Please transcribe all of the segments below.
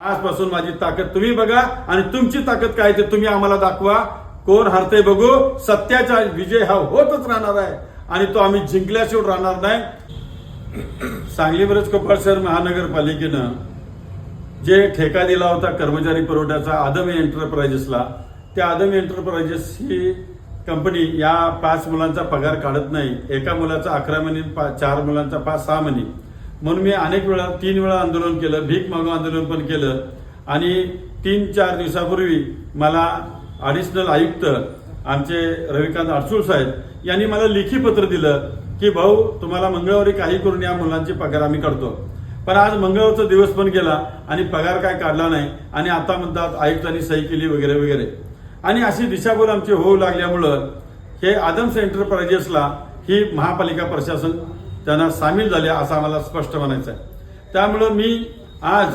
आजपासून माझी ताकद तुम्ही बघा आणि तुमची ताकद काय ते तुम्ही आम्हाला दाखवा. कोण हरते बघू. सत्याचा विजय हा होतच राहणार आहे आणि तो आम्ही जिंकल्याशिवाय राहणार नाही. सांगली मिरज कोकण शहर महानगरपालिकेनं जे ठेका दिला होता कर्मचारी पुरवठ्याचा आदमी एंटरप्राइजेसला, त्या आदमी एंटरप्राइजेस ही कंपनी या 5 मुलांचा पगार काढत नाही. एका मुलाचा 11 महिने, 4 मुलांचा 5-6 महिने. म्हणून मी अनेक वेळा 3 वेळा आंदोलन केलं, भीक मागू आंदोलन पण केलं आणि 3-4 दिवसापूर्वी मला ॲडिशनल आयुक्त आमचे रविकांत अडसूळ साहेब यांनी मला लेखी पत्र दिलं की भाऊ तुम्हाला मंगळवारी काही करून या मुलांचे पगार आम्ही काढतो. पण आज मंगळवारचा दिवस पण गेला आणि पगार काय काढला नाही आणि आता म्हणतात आयुक्तांनी सही केली वगैरे वगैरे. आणि अशी दिशाभूल आमची होऊ लागल्यामुळं हे आदम्स एंटरप्राइजेसला ही महापालिका प्रशासन त्यांना सामील झाले असं आम्हाला स्पष्ट म्हणायचं आहे. त्यामुळं मी आज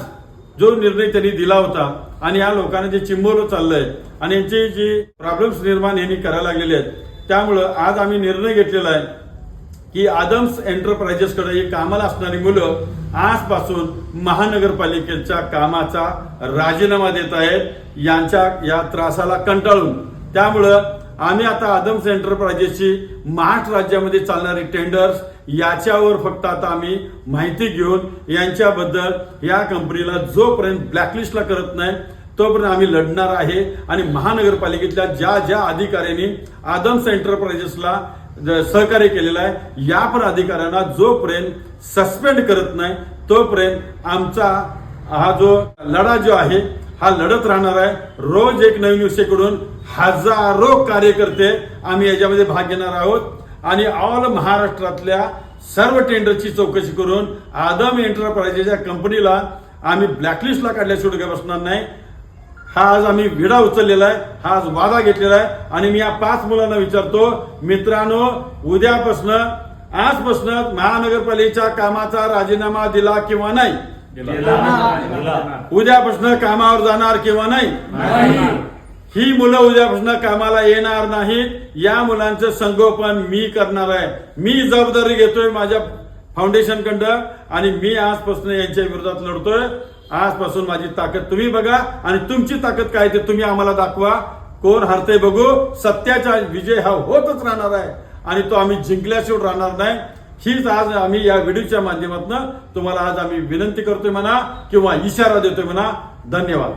जो निर्णय त्यांनी दिला होता आणि या लोकांना जे चिंबवलं चाललंय आणि यांचे जे प्रॉब्लेम्स निर्माण यांनी करायला लागलेले आहेत, त्यामुळं आज आम्ही निर्णय घेतलेला आहे की आदम्स एंटरप्राइजेसकडे ही कामाला असणारी मुलं आजपासून महानगरपालिकेच्या कामाचा राजीनामा देत आहेत यांच्या या त्रासाला कंटाळून. त्यामुळं आम्ही आता आदम्स एंटरप्राइजेसची महाराष्ट्र राज्यामध्ये चालणारी टेंडर्स याच्यावर फक्त आता आम्ही माहिती घेऊन यांच्याबद्दल या कंपनीला जोपर्यंत ब्लॅकलिस्टला करत नाही तोपर्यंत आम्ही लढणार आहे. आणि महानगरपालिकेतल्या ज्या ज्या अधिकाऱ्यांनी आदम्स एंटरप्राइजेसला सहकार्य केलेलं आहे या पण अधिकाऱ्यांना जोपर्यंत सस्पेंड करत नाही तोपर्यंत आमचा हा जो लढा जो आहे हा लढत राहणार आहे. रोज एक नवीन विषयाकडून हजारो कार्यकर्ते आम्ही याच्यामध्ये भाग घेणार आहोत आणि ऑल महाराष्ट्रातल्या सर्व टेंडरची चौकशी करून आदम एंटरप्राइजेसच्या कंपनीला आम्ही ब्लॅकलिस्टला काढल्याशिवाय काय बसणार नाही. हा आज आम्ही विडा उचललेला आहे, हा आज वादा घेतलेला आहे. आणि मी या 5 मुलांना विचारतो, मित्रांनो आजपासून महानगरपालिकेच्या कामाचा राजीनामा दिला किंवा नाही? उद्यापासून कामावर जाणार किंवा नाही? ही मुलं उद्यापासून कामाला येणार नाहीत. या मुलांचं संगोपन मी करणार आहे. मी जबाबदारी घेतोय माझ्या फाउंडेशन कडं आणि मी आजपासून यांच्या विरोधात लढतोय. आजपासून माझी ताकद तुम्ही बघा आणि तुमची ताकद काय ते तुम्ही आम्हाला दाखवा. कोण हरते बघू. सत्याचा विजय हा होतच राहणार आहे आणि तो आम्ही जिंकल्याशिवाय राहणार नाही. हीच आज आम्ही या व्हिडिओच्या माध्यमातून तुम्हाला आज आम्ही विनंती करतोय म्हणा किंवा इशारा देतोय म्हणा. धन्यवाद.